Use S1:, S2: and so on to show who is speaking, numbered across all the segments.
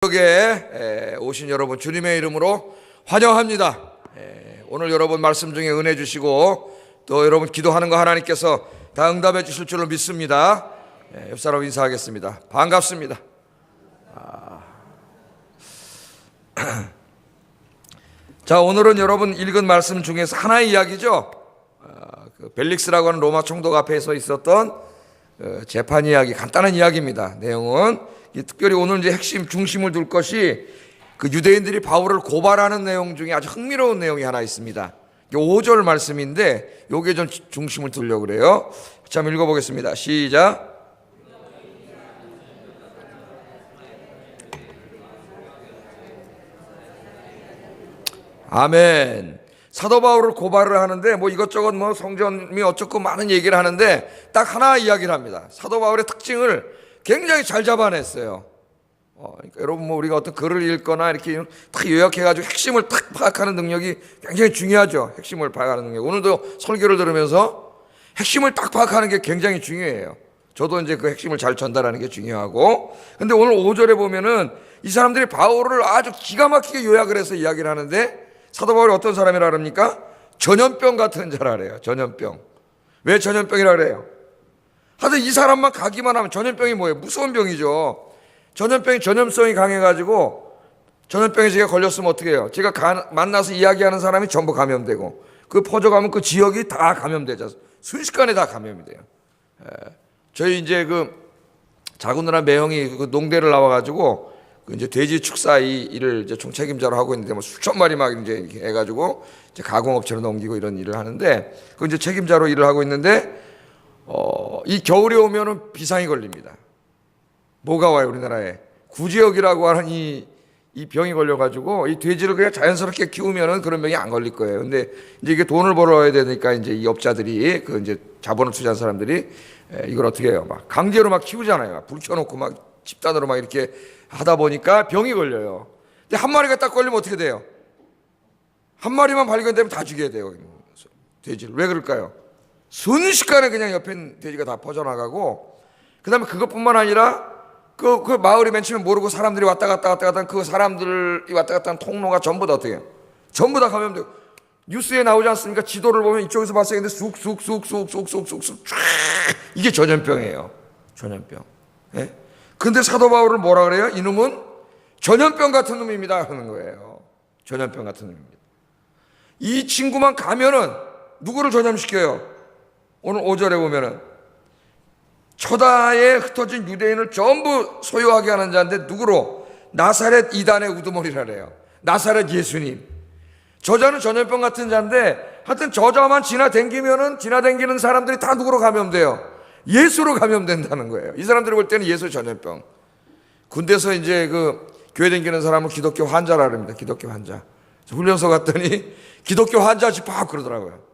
S1: 여기에 오신 여러분 주님의 이름으로 환영합니다. 오늘 여러분 말씀 중에 은혜 주시고 또 여러분 기도하는 거 하나님께서 다 응답해 주실 줄로 믿습니다. 옆사람 인사하겠습니다. 반갑습니다. 자, 오늘은 여러분 읽은 말씀 중에서 하나의 이야기죠. 벨릭스라고 하는 로마 총독 앞에서 있었던 재판 이야기, 간단한 이야기입니다. 내용은 특별히 오늘 이제 핵심 중심을 둘 것이 그 유대인들이 바울을 고발하는 내용 중에 아주 흥미로운 내용이 하나 있습니다. 5절 말씀인데 요게 좀 중심을 두려고 그래요. 자, 한번 읽어보겠습니다. 시작. 아멘. 사도 바울을 고발을 하는데 뭐 이것저것 뭐 성전이 어쩌고 많은 얘기를 하는데 딱 하나 이야기를 합니다. 사도 바울의 특징을 굉장히 잘 잡아냈어요. 그러니까 여러분 뭐 우리가 어떤 글을 읽거나 이렇게 딱 요약해가지고 핵심을 딱 파악하는 능력이 굉장히 중요하죠. 핵심을 파악하는 능력. 오늘도 설교를 들으면서 핵심을 딱 파악하는 게 굉장히 중요해요. 저도 이제 그 핵심을 잘 전달하는 게 중요하고. 근데 오늘 5절에 보면은 이 사람들이 바울을 아주 기가 막히게 요약을 해서 이야기를 하는데 사도 바울이 어떤 사람이라 그럽니까? 전염병 같은 자라래요. 전염병. 왜 전염병이라 그래요? 하여튼 이 사람만 가기만 하면 전염병이 뭐예요? 무서운 병이죠. 전염병이 전염성이 강해가지고 전염병에 제가 걸렸으면 어떻게 해요? 제가 만나서 이야기하는 사람이 전부 감염되고 그 퍼져가면 그 지역이 다 감염되죠. 순식간에 다 감염이 돼요. 저희 이제 그 작은 누나 매형이 그 농대를 나와가지고 그 이제 돼지 축사 이 일을 이제 총책임자로 하고 있는데 뭐 수천 마리 막 이제 해가지고 이제 가공업체로 넘기고 이런 일을 하는데 그 이제 책임자로 일을 하고 있는데 이 겨울이 오면은 비상이 걸립니다. 뭐가 와요, 우리나라에? 구지역이라고 하는 이 병이 걸려가지고 이 돼지를 그냥 자연스럽게 키우면은 그런 병이 안 걸릴 거예요. 근데 이제 이게 돈을 벌어야 되니까 이제 이 업자들이 그 이제 자본을 투자한 사람들이 이걸 어떻게 해요? 막 강제로 막 키우잖아요. 불 켜놓고 막 집단으로 막 이렇게 하다 보니까 병이 걸려요. 근데 한 마리가 딱 걸리면 어떻게 돼요? 한 마리만 발견되면 다 죽여야 돼요. 돼지를. 왜 그럴까요? 순식간에 그냥 옆에 있는 돼지가 다 퍼져나가고, 그 다음에 그것뿐만 아니라 그 마을이 맨 처음에 모르고 사람들이 왔다 갔다 하는 그 사람들이 왔다 갔다 하는 통로가 전부 다 어떻게 해요? 전부 다 감염되고, 뉴스에 나오지 않습니까? 지도를 보면 이쪽에서 봤어야 되는데 쑥쑥쑥쑥쑥쑥쑥 쫙 이게 전염병이에요. 전염병. 예? 근데 사도 바울을 뭐라 그래요? 이놈은 전염병 같은 놈입니다 하는 거예요. 전염병 같은 놈입니다. 이 친구만 가면은 누구를 전염시켜요? 오늘 5절에 보면은 초다에 흩어진 유대인을 전부 소유하게 하는 자인데 누구로? 나사렛 이단의 우두머리라 그래요. 나사렛 예수님. 저자는 전염병 같은 자인데 하여튼 저자만 지나다니는 사람들이 다 누구로 감염돼요? 예수로 감염된다는 거예요. 이 사람들이 볼 때는 예수 전염병. 군대에서 이제 그 교회 다니는 사람을 기독교 환자라 그럽니다. 기독교 환자. 훈련소 갔더니 기독교 환자 집합 그러더라고요.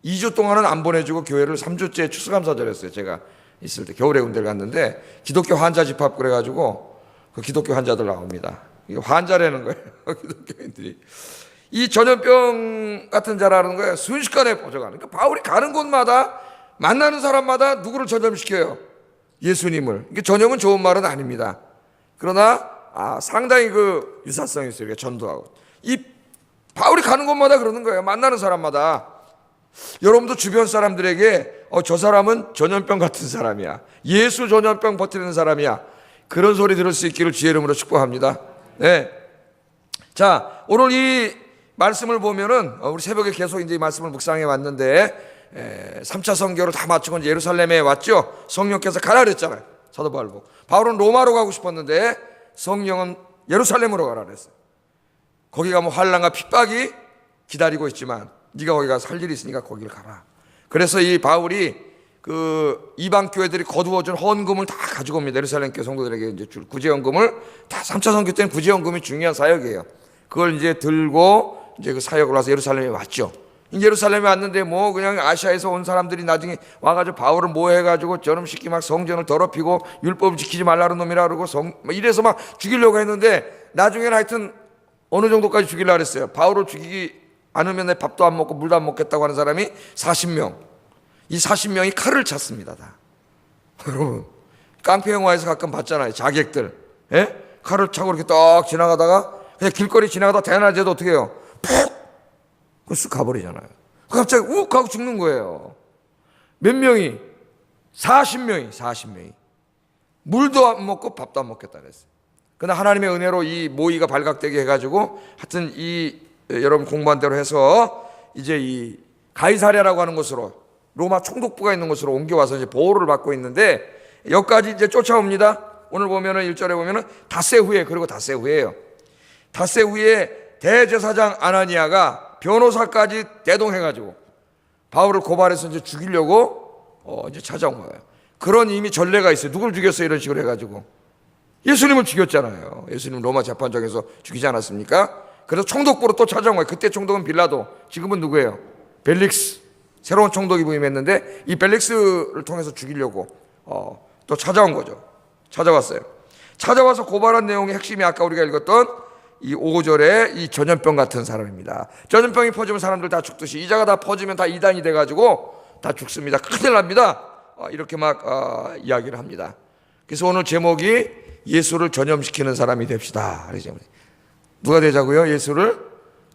S1: 2주 동안은 안 보내주고 교회를 3주째 추수감사절 했어요. 제가 있을 때 겨울에 군대를 갔는데 기독교 환자 집합 그래가지고 그 기독교 환자들 나옵니다. 이게 환자라는 거예요. 기독교인들이. 이 전염병 같은 자라는 거예요. 순식간에 퍼져가는. 그러니까 바울이 가는 곳마다 만나는 사람마다 누구를 전염시켜요? 예수님을. 이게 전염은 좋은 말은 아닙니다. 그러나 상당히 그 유사성이 있어요. 이렇게 전도하고. 이 바울이 가는 곳마다 그러는 거예요. 만나는 사람마다. 여러분도 주변 사람들에게 저 사람은 전염병 같은 사람이야. 예수 전염병 버티는 사람이야. 그런 소리 들을 수 있기를 주의 이름으로 축복합니다. 네. 자, 오늘 이 말씀을 보면은 우리 새벽에 계속 이제 이 말씀을 묵상해 왔는데 3차 선교를 다 마치고 이제 예루살렘에 왔죠. 성령께서 가라 그랬잖아요. 사도 바울 보고. 바울은 로마로 가고 싶었는데 성령은 예루살렘으로 가라 그랬어요. 거기 가면 환난과 핍박이 기다리고 있지만 네가 거기 가서 할 일이 있으니까 거기를 가라. 그래서 이 바울이 그 이방 교회들이 거두어준 헌금을 다 가지고 옵니다. 예루살렘 교회 성도들에게 이제 줄 구제헌금을 다 3차 선교 때는 구제헌금이 중요한 사역이에요. 그걸 이제 들고 이제 그 사역을 와서 예루살렘에 왔죠. 예루살렘에 왔는데 뭐 그냥 아시아에서 온 사람들이 나중에 와가지고 바울을 모해가지고 저놈시키 막 성전을 더럽히고 율법을 지키지 말라는 놈이라 그러고 이래서 막 죽이려고 했는데 나중에는 하여튼 어느 정도까지 죽이려고 그랬어요. 바울을 죽이기 않으면 내 밥도 안 먹고 물도 안 먹겠다고 하는 사람이 40명. 이 40명이 칼을 찼습니다. 다. 여러분 깡패 영화에서 가끔 봤잖아요. 자객들. 예? 칼을 차고 이렇게 딱 지나가다가 그냥 길거리 지나가다 대낮에도 어떻게 해요? 푹! 쑥 가버리잖아요. 갑자기 욱 하고 죽는 거예요. 몇 명이? 40명이. 물도 안 먹고 밥도 안 먹겠다 그랬어요. 그러나 하나님의 은혜로 이 모의가 발각되게 해가지고 하여튼 여러분 공부한 대로 해서 이제 이 가이사랴라고 하는 곳으로 로마 총독부가 있는 곳으로 옮겨와서 이제 보호를 받고 있는데 여기까지 이제 쫓아옵니다. 오늘 보면은 1절에 보면은 닷새 후에요. 닷새 후에 대제사장 아나니아가 변호사까지 대동해가지고 바울을 고발해서 이제 죽이려고 이제 찾아온 거예요. 그런 이미 전례가 있어요. 누굴 죽였어요? 이런 식으로 해가지고 예수님을 죽였잖아요. 예수님 로마 재판정에서 죽이지 않았습니까? 그래서 총독부로 또 찾아온 거예요. 그때 총독은 빌라도, 지금은 누구예요? 벨릭스. 새로운 총독이 부임했는데 이 벨릭스를 통해서 죽이려고 또 찾아온 거죠. 찾아왔어요. 찾아와서 고발한 내용의 핵심이 아까 우리가 읽었던 이 5절에 이 전염병 같은 사람입니다. 전염병이 퍼지면 사람들 다 죽듯이 이자가 다 퍼지면 다 이단이 돼가지고 다 죽습니다. 큰일 납니다. 이렇게 막 이야기를 합니다. 그래서 오늘 제목이 예수를 전염시키는 사람이 됩시다. 누가 되자고요? 예수를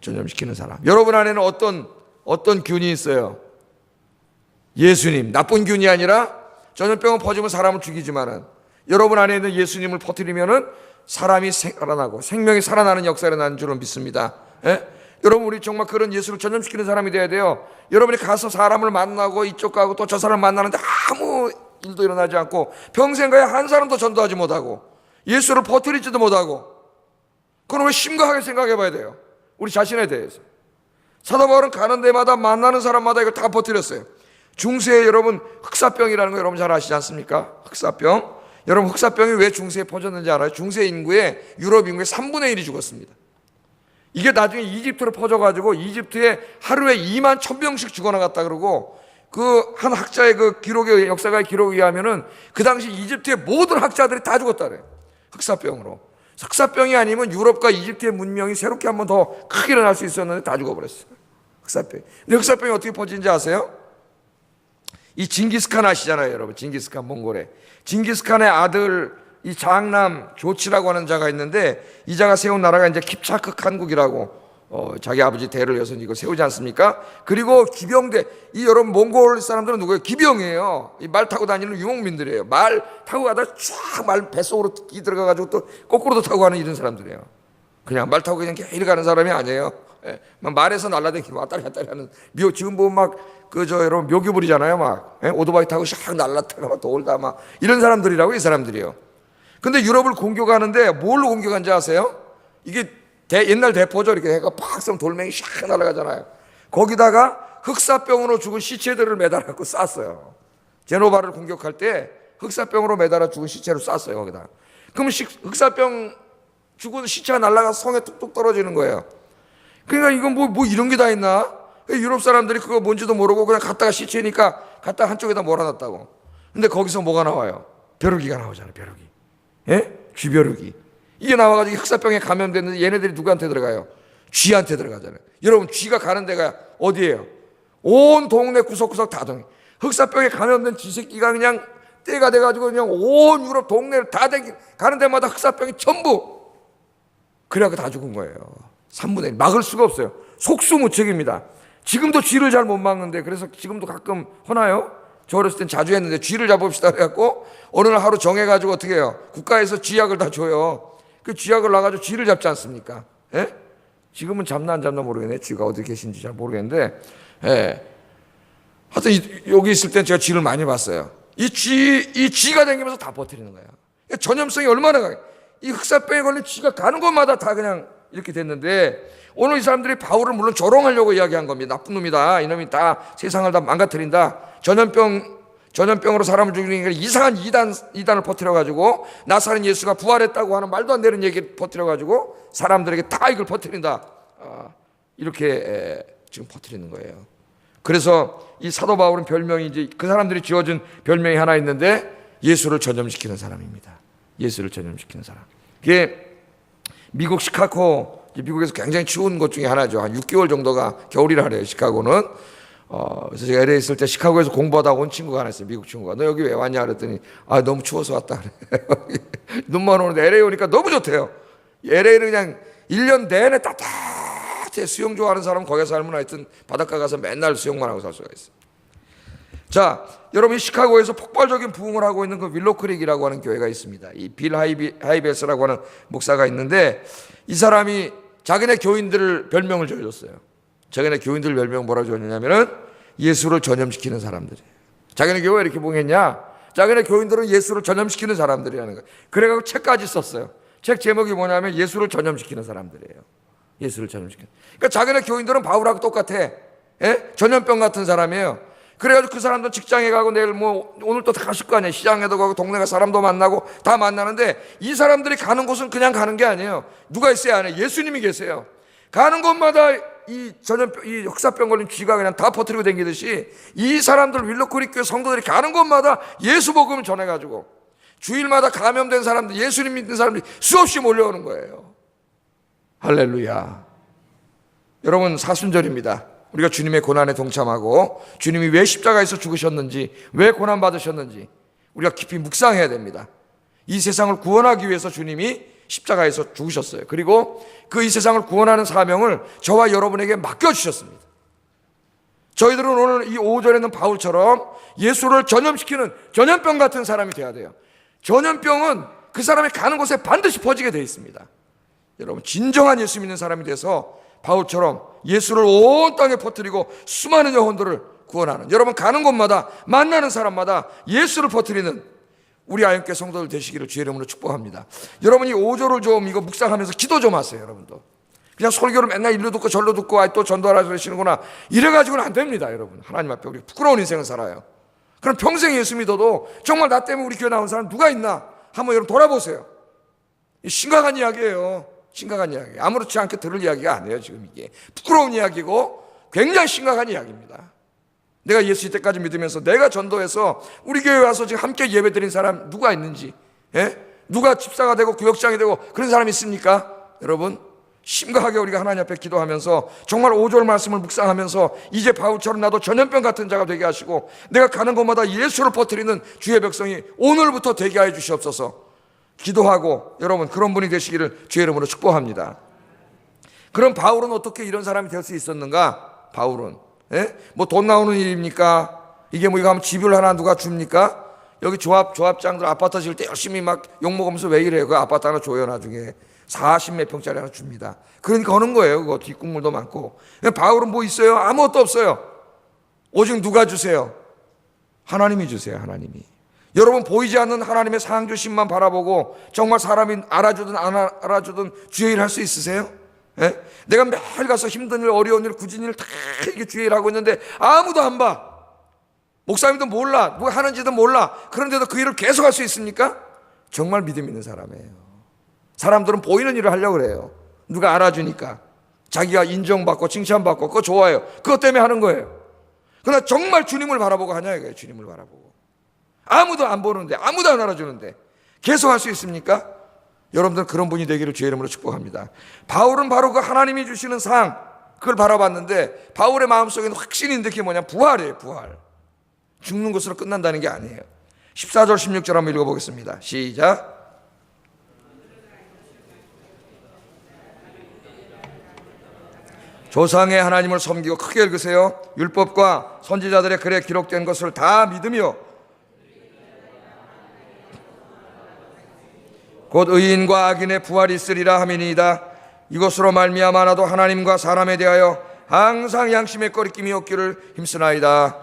S1: 전염시키는 사람. 여러분 안에는 어떤 균이 있어요? 예수님. 나쁜 균이 아니라 전염병은 퍼지면 사람을 죽이지만은 여러분 안에 있는 예수님을 퍼뜨리면은 사람이 살아나고 생명이 살아나는 역사가 나는 줄은 믿습니다. 예? 여러분 우리 정말 그런 예수를 전염시키는 사람이 돼야 돼요. 여러분이 가서 사람을 만나고 이쪽 가고 또 저 사람 만나는데 아무 일도 일어나지 않고 평생 가야 한 사람도 전도하지 못하고 예수를 퍼뜨리지도 못하고 그럼 왜 심각하게 생각해 봐야 돼요. 우리 자신에 대해서. 사도 바울은 가는 데마다 만나는 사람마다 이걸 다 퍼뜨렸어요. 중세에 여러분 흑사병이라는 거 여러분 잘 아시지 않습니까? 흑사병. 여러분 흑사병이 왜 중세에 퍼졌는지 알아요? 중세 인구의 유럽 인구의 3분의 1이 죽었습니다. 이게 나중에 이집트로 퍼져가지고 이집트에 하루에 2만 1,000명씩 죽어나갔다 그러고 그 한 학자의 그 기록의 역사가의 기록에 의하면은 그 당시 이집트의 모든 학자들이 다 죽었다 그래요. 흑사병으로. 흑사병이 아니면 유럽과 이집트의 문명이 새롭게 한 번 더 크게 일어날 수 있었는데 다 죽어버렸어요. 흑사병. 근데 흑사병이 어떻게 퍼지는지 아세요? 이 징기스칸 아시잖아요, 여러분. 징기스칸 몽골에. 징기스칸의 아들 이 장남 조치라고 하는 자가 있는데 이 자가 세운 나라가 이제 킵차크 칸국이라고 자기 아버지 대를 이어서 이거 세우지 않습니까? 그리고 기병대 이 여러분 몽골 사람들은 누구예요? 기병이에요. 이 말 타고 다니는 유목민들이에요. 말 타고 가다 쫙 말 뱃속으로 끼 들어가가지고 또 거꾸로도 타고 가는 이런 사람들이에요. 그냥 말 타고 그냥 이리 가는 사람이 아니에요. 예, 말에서 날라다니고 왔다리 갔다리 하는 지금 보면 막 여러분 묘기 부리잖아요. 막 오토바이 타고 샥 날라타가 막 돌다 막 이런 사람들이라고 이 사람들이요. 근데 유럽을 공격하는데 뭘로 공격한지 아세요? 이게 옛날 대포죠. 이렇게 해가 팍 쏘면 돌멩이 샥 날아가잖아요. 거기다가 흑사병으로 죽은 시체들을 매달아갖고 쌌어요. 제노바를 공격할 때 흑사병으로 매달아 죽은 시체를 쌌어요. 거기다. 그러면 흑사병 죽은 시체가 날아가서 성에 뚝뚝 떨어지는 거예요. 그러니까 이건 뭐 이런 게 다 있나? 유럽 사람들이 그거 뭔지도 모르고 그냥 갔다가 시체니까 갔다가 한쪽에다 몰아놨다고. 근데 거기서 뭐가 나와요? 벼룩이가 나오잖아요. 벼룩이. 예? 쥐벼룩이. 이게 나와가지고 흑사병에 감염됐는데 얘네들이 누구한테 들어가요? 쥐한테 들어가잖아요. 여러분 쥐가 가는 데가 어디예요? 온 동네 구석구석 다 동네. 흑사병에 감염된 쥐 새끼가 그냥 때가 돼가지고 그냥 온 유럽 동네를 다 가는 데마다 흑사병이 전부 그래갖고 다 죽은 거예요. 3분의 1 막을 수가 없어요. 속수무책입니다. 지금도 쥐를 잘 못 막는데 그래서 지금도 가끔 하나요? 저 어렸을 땐 자주 했는데 쥐를 잡읍시다 그래갖고 어느 날 하루 정해가지고 어떻게 해요? 국가에서 쥐약을 다 줘요. 그 쥐약을 놔가지고 쥐를 잡지 않습니까? 예? 지금은 잡나 안 잡나 모르겠네. 쥐가 어디 계신지 잘 모르겠는데 예. 하여튼 여기 있을 땐 제가 쥐를 많이 봤어요. 이 쥐가 다니면서 다 버티는 거예요. 전염성이 얼마나 강해. 이 흑사병에 걸린 쥐가 가는 곳마다 다 그냥 이렇게 됐는데 오늘 이 사람들이 바울을 물론 조롱하려고 이야기한 겁니다. 나쁜 놈이다. 이놈이 다 세상을 다 망가뜨린다. 전염병으로 사람을 죽이는 이상한 이단을 퍼뜨려가지고 나사렛 예수가 부활했다고 하는 말도 안 되는 얘기를 퍼뜨려가지고 사람들에게 다 이걸 퍼뜨린다. 이렇게 지금 퍼뜨리는 거예요. 그래서 이 사도 바울은 별명이 이제 그 사람들이 지어준 별명이 하나 있는데 예수를 전염시키는 사람입니다. 예수를 전염시키는 사람. 그게 미국 시카고, 미국에서 굉장히 추운 곳 중에 하나죠. 한 6개월 정도가 겨울이라 그래요. 시카고는 그래서 제가 LA 있을 때 시카고에서 공부하다 온 친구가 하나 있어요. 미국 친구가. 너 여기 왜 왔냐 그랬더니 너무 추워서 왔다 그래. 눈만 오는데 LA 오니까 너무 좋대요. LA는 그냥 1년 내내 따뜻해. 수영 좋아하는 사람은 거기 살면 하여튼 바닷가 가서 맨날 수영만 하고 살 수가 있어요. 자, 여러분, 이 시카고에서 폭발적인 부흥을 하고 있는 그 윌로크릭이라고 하는 교회가 있습니다. 이 빌 하이베스라고 하는 목사가 있는데, 이 사람이 자기네 교인들을 별명을 지어줬어요. 자기네 교인들 별명 뭐라고 지었냐면은 예수를 전염시키는 사람들이에요. 자기네 교회 이렇게 봉했냐? 자기네 교인들은 예수를 전염시키는 사람들이라는 거예요. 그래가지고 책까지 썼어요. 책 제목이 뭐냐면 예수를 전염시키는 사람들이에요. 예수를 전염시키는. 그러니까 자기네 교인들은 바울하고 똑같아. 예? 전염병 같은 사람이에요. 그래가지고 그 사람도 직장에 가고 내일 오늘 또 가실 거 아니에요. 시장에도 가고 동네 가 사람도 만나고 다 만나는데, 이 사람들이 가는 곳은 그냥 가는 게 아니에요. 누가 있어야 하냐? 예수님이 계세요. 가는 곳마다 이 흑사병 걸린 쥐가 그냥 다 퍼뜨리고 다니듯이, 이 사람들 윌로크릭 교회 성도들이 가는 곳마다 예수 복음을 전해가지고 주일마다 감염된 사람들, 예수님 믿는 사람들이 수없이 몰려오는 거예요. 할렐루야. 여러분, 사순절입니다. 우리가 주님의 고난에 동참하고 주님이 왜 십자가에서 죽으셨는지, 왜 고난 받으셨는지 우리가 깊이 묵상해야 됩니다. 이 세상을 구원하기 위해서 주님이 십자가에서 죽으셨어요. 그리고 그 이 세상을 구원하는 사명을 저와 여러분에게 맡겨주셨습니다. 저희들은 오늘 이 5절에는 바울처럼 예수를 전염시키는 전염병 같은 사람이 되어야 돼요. 전염병은 그 사람이 가는 곳에 반드시 퍼지게 되어 있습니다. 여러분, 진정한 예수 믿는 사람이 돼서 바울처럼 예수를 온 땅에 퍼뜨리고 수많은 영혼들을 구원하는, 여러분 가는 곳마다 만나는 사람마다 예수를 퍼뜨리는 우리 아영교회 성도들 되시기를 주의 이름으로 축복합니다. 여러분이 5절을 좀 이거 묵상하면서 기도 좀 하세요. 여러분도 그냥 설교를 맨날 일로 듣고 절로 듣고 또 전도하라 그러시는구나 이래가지고는 안 됩니다. 여러분, 하나님 앞에 우리 부끄러운 인생을 살아요. 그럼 평생 예수 믿어도 정말 나 때문에 우리 교회 나온 사람 누가 있나 한번 여러분 돌아보세요. 심각한 이야기예요. 심각한 이야기, 아무렇지 않게 들을 이야기가 아니에요. 지금 이게 부끄러운 이야기고 굉장히 심각한 이야기입니다. 내가 예수 때까지 믿으면서 내가 전도해서 우리 교회 와서 지금 함께 예배드린 사람 누가 있는지, 누가 집사가 되고 구역장이 되고 그런 사람이 있습니까? 여러분, 심각하게 우리가 하나님 앞에 기도하면서 정말 5절 말씀을 묵상하면서 이제 바울처럼 나도 전염병 같은 자가 되게 하시고 내가 가는 곳마다 예수를 퍼뜨리는 주의 백성이 오늘부터 되게 하여 주시옵소서 기도하고, 여러분 그런 분이 되시기를 주의 이름으로 축복합니다. 그럼 바울은 어떻게 이런 사람이 될 수 있었는가? 바울은 뭐 돈 나오는 일입니까? 이게 뭐 이거 하면 집을 하나 누가 줍니까? 여기 조합장들 아파트 지을 때 열심히 막 욕먹으면서 왜 이래요? 그 아파트 하나 줘요. 나중에 40몇 평짜리 하나 줍니다. 그러니까 하는 거예요. 그거 뒷국물도 많고. 바울은 뭐 있어요? 아무것도 없어요. 오직 누가 주세요? 하나님이 주세요. 하나님이. 여러분, 보이지 않는 하나님의 상주심만 바라보고 정말 사람이 알아주든 안 알아주든 주의 일 할 수 있으세요? 내가 매일 가서 힘든 일, 어려운 일, 굳은 일 다 이렇게 주의 일하고 있는데 아무도 안 봐. 목사님도 몰라. 누가 하는지도 몰라. 그런데도 그 일을 계속 할 수 있습니까? 정말 믿음 있는 사람이에요. 사람들은 보이는 일을 하려고 그래요. 누가 알아주니까. 자기가 인정받고 칭찬받고 그거 좋아요. 그것 때문에 하는 거예요. 그러나 정말 주님을 바라보고 하냐 이거예요. 주님을 바라보고. 아무도 안 보는데, 아무도 안 알아주는데 계속 할 수 있습니까? 여러분들 그런 분이 되기를 주의 이름으로 축복합니다. 바울은 바로 그 하나님이 주시는 상, 그걸 바라봤는데 바울의 마음속에는 확신이 있는데 그게 뭐냐? 부활이에요. 부활. 죽는 것으로 끝난다는 게 아니에요. 14절 16절 한번 읽어보겠습니다. 시작. 조상의 하나님을 섬기고, 크게 읽으세요. 율법과 선지자들의 글에 기록된 것을 다 믿으며 곧 의인과 악인의 부활이 있으리라 함이니이다. 이것으로 말미암아 나도 하나님과 사람에 대하여 항상 양심의 거리낌이 없기를 힘쓰나이다.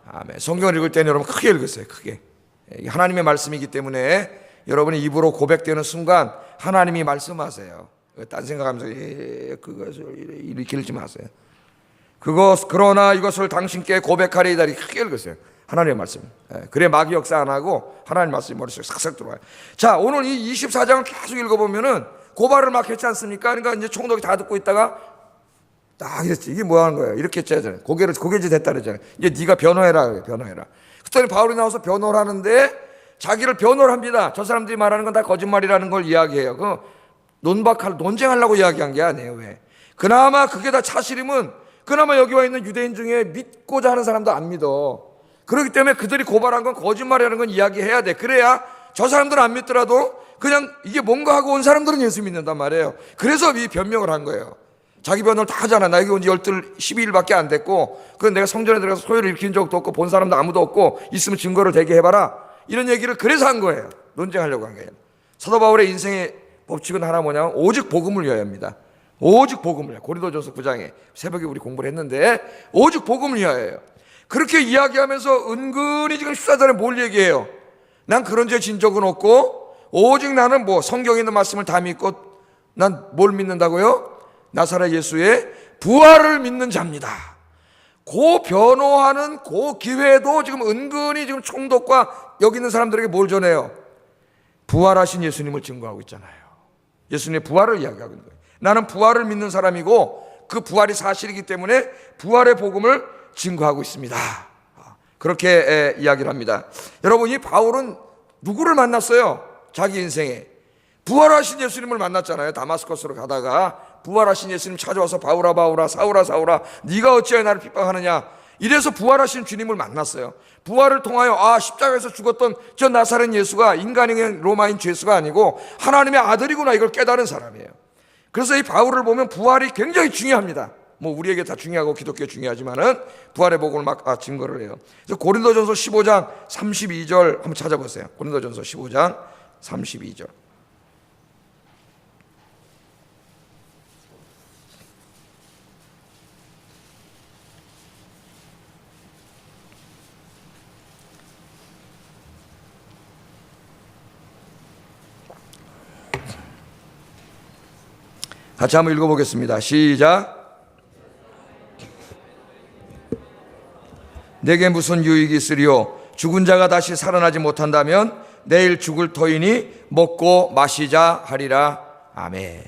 S1: 아멘. 성경을 읽을 때는 여러분 크게 읽으세요. 크게. 이게 하나님의 말씀이기 때문에 여러분이 입으로 고백되는 순간 하나님이 말씀하세요. 딴 생각하면서 그것을 이렇게 읽지 마세요. 그러나 이것을 당신께 고백하리이다. 크게 읽으세요. 하나님의 말씀. 그래 마귀 역사 안 하고 하나님 말씀이 머릿속에 싹싹 들어와요. 자, 오늘 이 24장을 계속 읽어보면은 고발을 막 했지 않습니까? 그러니까 이제 총독이 다 듣고 있다가 딱 이랬지. 이게 뭐 하는 거예요? 이렇게 했잖아요. 고개질 됐다 그랬잖아요. 이제 네가 변호해라. 그래, 변호해라. 그랬더니 바울이 나와서 변호를 하는데 자기를 변호를 합니다. 저 사람들이 말하는 건 다 거짓말이라는 걸 이야기해요. 논쟁하려고 이야기한 게 아니에요. 왜? 그나마 그게 다 사실이면 그나마 여기 와 있는 유대인 중에 믿고자 하는 사람도 안 믿어. 그렇기 때문에 그들이 고발한 건 거짓말이라는 건 이야기해야 돼. 그래야 저 사람들은 안 믿더라도 그냥 이게 뭔가 하고 온 사람들은 예수 믿는단 말이에요. 그래서 이 변명을 한 거예요. 자기 변호를 다 하잖아. 나 여기 온 지 12일밖에 안 됐고, 그건 내가 성전에 들어가서 소요를 일으킨 적도 없고 본 사람도 아무도 없고, 있으면 증거를 대게 해봐라. 이런 얘기를 그래서 한 거예요. 논쟁하려고 한 거예요. 사도 바울의 인생의 법칙은 하나 뭐냐면 오직 복음을 위하여입니다. 오직 복음을 위하여. 고린도전서 9장에 새벽에 우리 공부를 했는데 오직 복음을 위하여예요. 그렇게 이야기하면서 은근히 지금 14절에 뭘 얘기해요? 난 그런 죄 진 적은 없고 오직 나는 뭐 성경에 있는 말씀을 다 믿고 난 뭘 믿는다고요? 나사렛 예수의 부활을 믿는 자입니다. 그 변호하는 그 기회도 지금 은근히 지금 총독과 여기 있는 사람들에게 뭘 전해요? 부활하신 예수님을 증거하고 있잖아요. 예수님의 부활을 이야기하고 있는 거예요. 나는 부활을 믿는 사람이고 그 부활이 사실이기 때문에 부활의 복음을 증거하고 있습니다. 그렇게 이야기를 합니다. 여러분, 이 바울은 누구를 만났어요? 자기 인생에 부활하신 예수님을 만났잖아요. 다마스커스로 가다가 부활하신 예수님 찾아와서 바울아 바울아 사울아 사울아 네가 어찌하여 나를 핍박하느냐, 이래서 부활하신 주님을 만났어요. 부활을 통하여 십자가에서 죽었던 저 나사렛 예수가 인간인 로마인 죄수가 아니고 하나님의 아들이구나, 이걸 깨달은 사람이에요. 그래서 이 바울을 보면 부활이 굉장히 중요합니다. 뭐 우리에게 다 중요하고 기독교에 중요하지만은 부활의 복음을 막 증거를 해요. 그래서 고린도전서 15장 32절 한번 찾아보세요. 고린도전서 15장 32절. 같이 한번 읽어보겠습니다. 시작. 내게 무슨 유익이 있으리요? 죽은 자가 다시 살아나지 못한다면 내일 죽을 터이니 먹고 마시자 하리라. 아멘.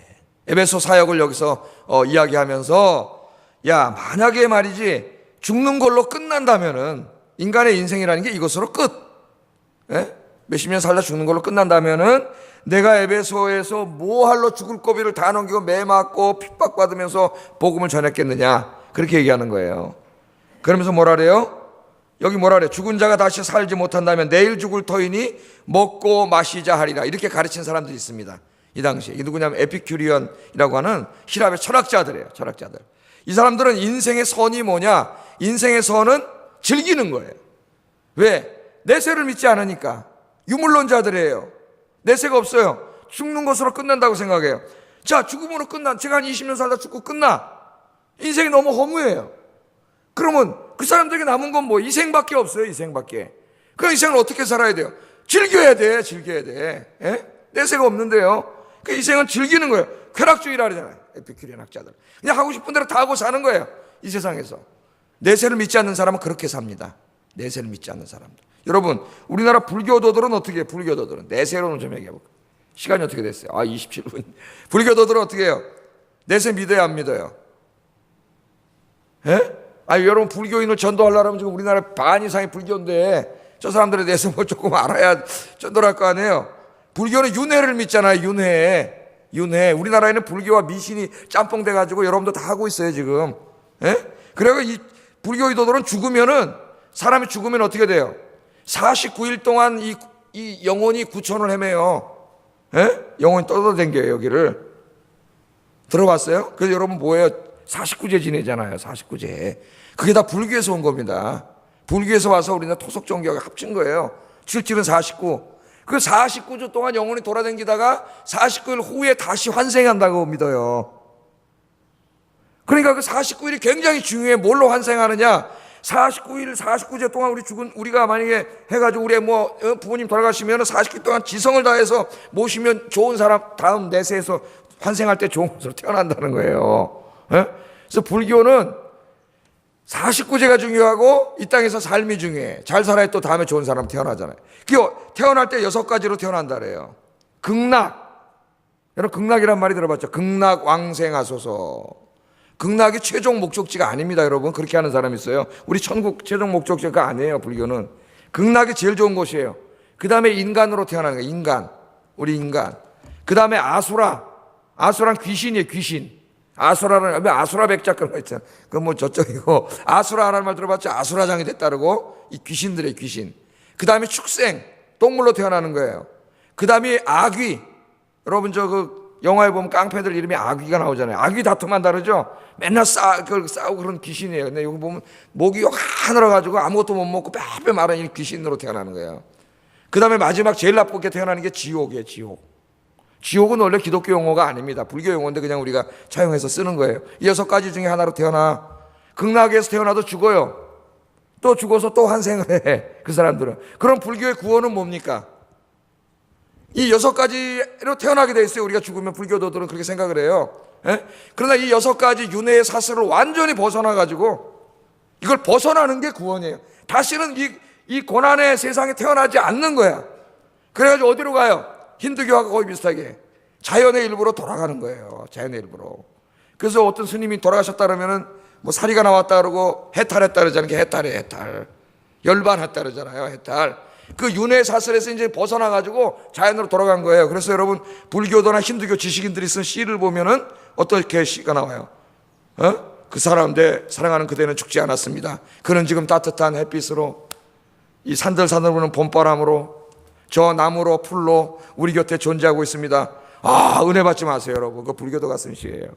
S1: 에베소 사역을 여기서 이야기하면서 만약에 말이지 죽는 걸로 끝난다면은, 인간의 인생이라는 게 이것으로 끝. 몇십 년 살다 죽는 걸로 끝난다면은 내가 에베소에서 뭐 할로 죽을 고비를 다 넘기고 매 맞고 핍박받으면서 복음을 전했겠느냐, 그렇게 얘기하는 거예요. 그러면서 뭐라 그래요? 여기 뭐라 그래요? 죽은 자가 다시 살지 못한다면 내일 죽을 터이니 먹고 마시자 하리라, 이렇게 가르친 사람들이 있습니다. 이 당시에. 이 누구냐면 에피큐리언이라고 하는 힐랍의 철학자들이에요. 철학자들. 이 사람들은 인생의 선이 뭐냐? 인생의 선은 즐기는 거예요. 왜? 내세를 믿지 않으니까. 유물론자들이에요. 내세가 없어요. 죽는 것으로 끝난다고 생각해요. 자, 죽음으로 제가 한 20년 살다 죽고 끝나. 인생이 너무 허무해요. 그러면 그 사람들에게 남은 건 뭐? 이 생밖에 없어요. 이 생밖에. 그럼 이 생을 어떻게 살아야 돼요? 즐겨야 돼. 즐겨야 돼. 내세가 없는데요. 그 이 생은 즐기는 거예요. 쾌락주의라 그러잖아요. 에피큐리안 학자들. 그냥 하고 싶은 대로 다 하고 사는 거예요. 이 세상에서. 내세를 믿지 않는 사람은 그렇게 삽니다. 내세를 믿지 않는 사람들. 여러분, 우리나라 불교도들은 어떻게 해요? 불교도들은 내세로는 좀 얘기해볼까요? 시간이 어떻게 됐어요? 27분. 불교도들은 어떻게 해요? 내세 믿어요, 안 믿어요? 여러분, 불교인을 전도하려면 지금 우리나라 반 이상이 불교인데 저 사람들에 대해서 뭐 조금 알아야 전도를 할 거 아니에요? 불교는 윤회를 믿잖아요. 윤회. 우리나라에는 불교와 미신이 짬뽕 돼가지고 여러분도 다 하고 있어요, 지금. 그리고 이 불교도들은 사람이 죽으면 어떻게 돼요? 49일 동안 이 영혼이 구천을 헤매요. 영혼이 떠돌아다녀요, 여기를. 들어봤어요? 그래서 여러분 뭐예요? 49제 지내잖아요, 49제. 그게 다 불교에서 온 겁니다. 불교에서 와서 우리는 토속종교가 합친 거예요. 실질은 49. 그 49주 동안 영혼이 돌아다니다가 49일 후에 다시 환생한다고 믿어요. 그러니까 그 49일이 굉장히 중요해. 뭘로 환생하느냐? 49일, 49제 동안 우리가 만약에 해가지고 우리 부모님 돌아가시면 49일 동안 지성을 다해서 모시면 좋은 사람 다음 내세에서 환생할 때 좋은 것으로 태어난다는 거예요. 그래서 불교는 49제가 중요하고 이 땅에서 삶이 중요해. 잘 살아야 또 다음에 좋은 사람 태어나잖아요. 태어날 때 6가지로 태어난다 그래요. 극락. 여러분, 극락이란 말이 들어봤죠? 극락 왕생하소서. 극락이 최종 목적지가 아닙니다, 여러분. 그렇게 하는 사람이 있어요. 우리 천국 최종 목적지가 아니에요, 불교는. 극락이 제일 좋은 곳이에요. 그 다음에 인간으로 태어나는 거예요, 인간. 우리 인간. 그 다음에 아수라. 아수라는 귀신이에요, 귀신. 아수라라는, 아수라 백작 그런 거 있잖아. 그건 뭐 저쪽이고, 아수라라는 말 들어봤죠? 아수라장이 됐다고. 이 귀신들의 귀신. 그 다음에 축생, 동물로 태어나는 거예요. 그 다음에 아귀. 여러분 영화에 보면 깡패들 이름이 아귀가 나오잖아요. 아귀 다툼만 다르죠? 맨날 싸우고 그런 귀신이에요. 근데 여기 보면 목이 하늘어 가지고 아무것도 못 먹고 빼빼 마른 이 귀신으로 태어나는 거예요. 그 다음에 마지막 제일 나쁘게 태어나는 게 지옥이에요. 지옥은 원래 기독교 용어가 아닙니다. 불교 용어인데 그냥 우리가 차용해서 쓰는 거예요. 이 6가지 중에 하나로 태어나. 극락에서 태어나도 죽어요. 또 죽어서 또 환생을 해. 그 사람들은. 그럼 불교의 구원은 뭡니까? 이 6가지로 태어나게 돼 있어요. 우리가 죽으면 불교도들은 그렇게 생각을 해요. 그러나 이 6가지 윤회의 사슬을 완전히 벗어나가지고 이걸 벗어나는 게 구원이에요. 다시는 이 고난의 세상에 태어나지 않는 거야. 그래가지고 어디로 가요? 힌두교하고 거의 비슷하게 자연의 일부로 돌아가는 거예요. 자연의 일부로. 그래서 어떤 스님이 돌아가셨다 그러면은 뭐 사리가 나왔다 그러고 해탈했다 그러잖아요. 해탈. 열반했다 그러잖아요. 해탈. 그 윤회 사슬에서 이제 벗어나가지고 자연으로 돌아간 거예요. 그래서 여러분 불교도나 힌두교 지식인들이 쓴 시를 보면은 어떻게 시가 나와요? 그 사람 내 사랑하는 그대는 죽지 않았습니다. 그는 지금 따뜻한 햇빛으로 이 산들산들 부는 봄바람으로 저 나무로 풀로 우리 곁에 존재하고 있습니다. 은혜 받지 마세요 여러분. 그거 불교도가 쓴 시예요.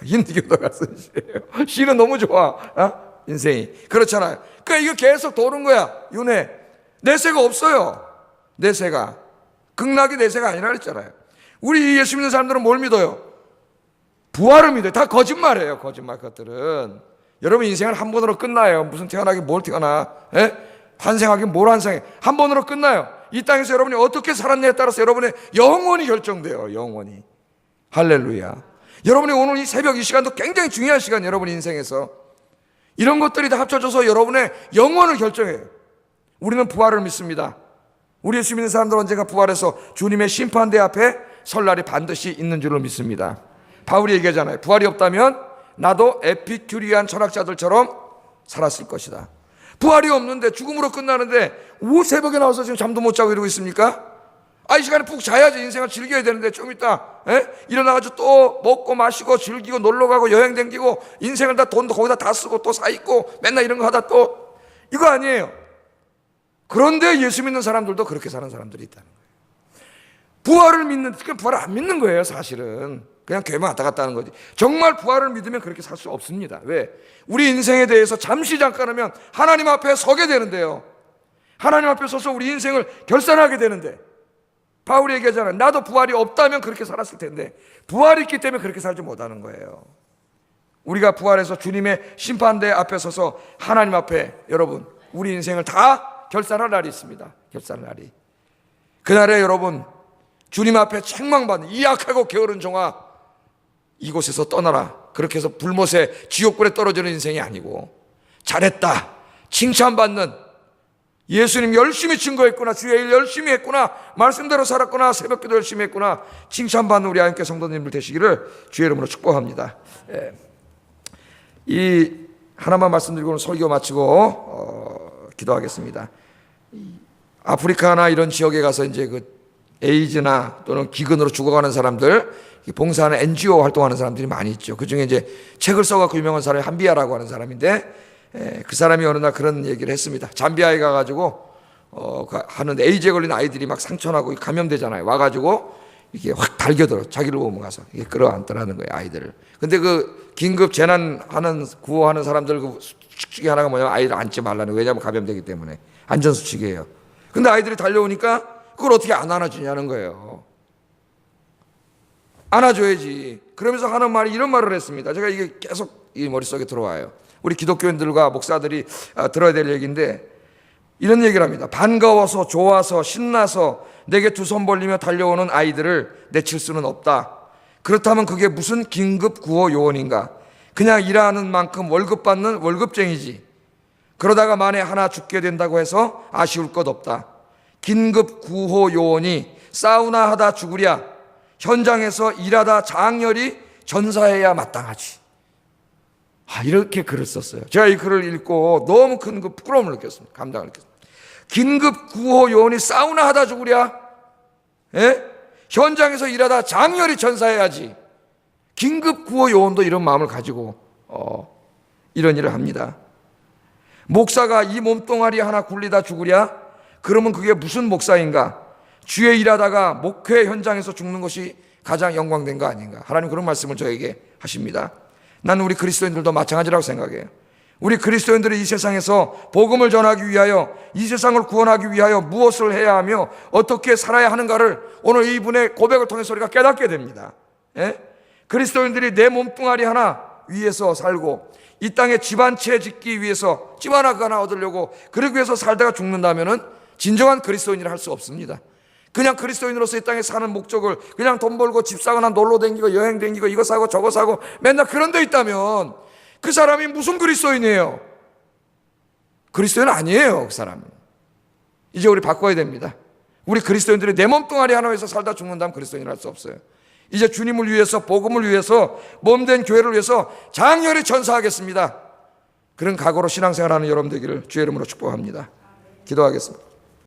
S1: 힌두교도가 쓴 시예요. 시는 너무 좋아. 인생이 그렇잖아요. 그러니까 이거 계속 도는 거야. 윤회. 내세가 없어요. 내세가. 극락이 내세가 아니라 그랬잖아요. 우리 예수 믿는 사람들은 뭘 믿어요? 부활을 믿어요. 다 거짓말이에요. 거짓말 것들은. 여러분 인생은 한 번으로 끝나요. 무슨 태어나긴 뭘 태어나. 환생하긴 뭘 환생해. 한 번으로 끝나요. 이 땅에서 여러분이 어떻게 살았냐에 따라서 여러분의 영원히 결정돼요. 영원히. 할렐루야. 여러분이 오늘 이 새벽 이 시간도 굉장히 중요한 시간, 여러분 인생에서. 이런 것들이 다 합쳐져서 여러분의 영혼을 결정해요. 우리는 부활을 믿습니다. 우리 예수 믿는 사람들 언젠가 부활해서 주님의 심판대 앞에 설 날이 반드시 있는 줄로 믿습니다. 바울이 얘기하잖아요. 부활이 없다면 나도 에피큐리안 철학자들처럼 살았을 것이다. 부활이 없는데 죽음으로 끝나는데 새벽에 나와서 지금 잠도 못 자고 이러고 있습니까? 이 시간에 푹 자야지. 인생을 즐겨야 되는데 좀 이따 일어나가지고 또 먹고 마시고 즐기고 놀러가고 여행 다니고 인생을 다 돈도 거기다 다 쓰고 또 사 입고 맨날 이런 거 하다 또 이거 아니에요. 그런데 예수 믿는 사람들도 그렇게 사는 사람들이 있다는 거예요. 부활을 믿는, 부활을 안 믿는 거예요 사실은. 그냥 교회만 왔다 갔다 하는 거지. 정말 부활을 믿으면 그렇게 살 수 없습니다. 왜? 우리 인생에 대해서 잠시 잠깐 하면 하나님 앞에 서게 되는데요. 하나님 앞에 서서 우리 인생을 결산하게 되는데 바울이 얘기하잖아요. 나도 부활이 없다면 그렇게 살았을 텐데 부활이 있기 때문에 그렇게 살지 못하는 거예요. 우리가 부활해서 주님의 심판대 앞에 서서 하나님 앞에 여러분 우리 인생을 다 결산할 날이 있습니다. 결산할 날이. 그날에 여러분 주님 앞에 책망받는 이 약하고 게으른 종아 이곳에서 떠나라. 그렇게 해서 불못에 지옥불에 떨어지는 인생이 아니고 잘했다 칭찬받는 예수님 열심히 증거했구나. 주의 일 열심히 했구나. 말씀대로 살았구나. 새벽기도 열심히 했구나. 칭찬받는 우리 하나님께 성도님들 되시기를 주의 이름으로 축복합니다. 이 하나만 말씀드리고 오늘 설교 마치고 기도하겠습니다. 아프리카나 이런 지역에 가서 이제 그 에이즈나 또는 기근으로 죽어가는 사람들, 봉사하는 NGO 활동하는 사람들이 많이 있죠. 그 중에 이제 책을 써갖고 유명한 사람이 한비아라고 하는 사람인데, 그 사람이 어느 날 그런 얘기를 했습니다. 잠비아에 가가지고 하는데 에이즈에 걸린 아이들이 막 상처나고 감염되잖아요. 와가지고 이게 확 달겨들어. 자기를 보면 가서 이게 끌어안더라는 거예요, 아이들을. 근데 그 긴급 재난하는 구호하는 사람들 그 수칙이 하나가 뭐냐면 아이를 안지 말라는 거예요. 왜냐하면 감염되기 때문에 안전수칙이에요. 근데 아이들이 달려오니까 그걸 어떻게 안 안아주냐는 거예요. 안아줘야지. 그러면서 하는 말이 이런 말을 했습니다. 제가 이게 계속 이 머릿속에 들어와요. 우리 기독교인들과 목사들이 들어야 될 얘기인데 이런 얘기를 합니다. 반가워서 좋아서 신나서 내게 두 손 벌리며 달려오는 아이들을 내칠 수는 없다. 그렇다면 그게 무슨 긴급 구호 요원인가? 그냥 일하는 만큼 월급 받는 월급쟁이지. 그러다가 만에 하나 죽게 된다고 해서 아쉬울 것 없다. 긴급 구호 요원이 사우나 하다 죽으랴 현장에서 일하다 장렬히 전사해야 마땅하지. 이렇게 글을 썼어요. 제가 이 글을 읽고 너무 큰 그 부끄러움을 느꼈습니다. 감당을 느꼈습니다. 긴급 구호 요원이 사우나 하다 죽으랴? 현장에서 일하다 장렬히 전사해야지. 긴급 구호 요원도 이런 마음을 가지고 이런 일을 합니다. 목사가 이 몸뚱아리 하나 굴리다 죽으랴? 그러면 그게 무슨 목사인가? 주의 일하다가 목회 현장에서 죽는 것이 가장 영광된 거 아닌가? 하나님 그런 말씀을 저에게 하십니다. 나는 우리 그리스도인들도 마찬가지라고 생각해요. 우리 그리스도인들이 이 세상에서 복음을 전하기 위하여, 이 세상을 구원하기 위하여 무엇을 해야 하며 어떻게 살아야 하는가를 오늘 이분의 고백을 통해서 우리가 깨닫게 됩니다. 예? 그리스도인들이 내 몸뚱아리 하나 위해서 살고 이 땅에 집 한 채 짓기 위해서 집 하나 얻으려고 그러기 위해서 살다가 죽는다면은 진정한 그리스도인이라 할 수 없습니다. 그냥 그리스도인으로서 이 땅에 사는 목적을 그냥 돈 벌고 집 사거나 놀러 다니고 여행 다니고 이거 사고 저거 사고 맨날 그런 데 있다면 그 사람이 무슨 그리스도인이에요? 그리스도인 아니에요. 그 사람은. 이제 우리 바꿔야 됩니다. 우리 그리스도인들이 내 몸뚱아리 하나 위해서 살다 죽는다면 그리스도인이라 할 수 없어요. 이제 주님을 위해서, 복음을 위해서, 몸된 교회를 위해서 장렬히 전사하겠습니다. 그런 각오로 신앙생활하는 여러분 되기를 주의 이름으로 축복합니다. 기도하겠습니다.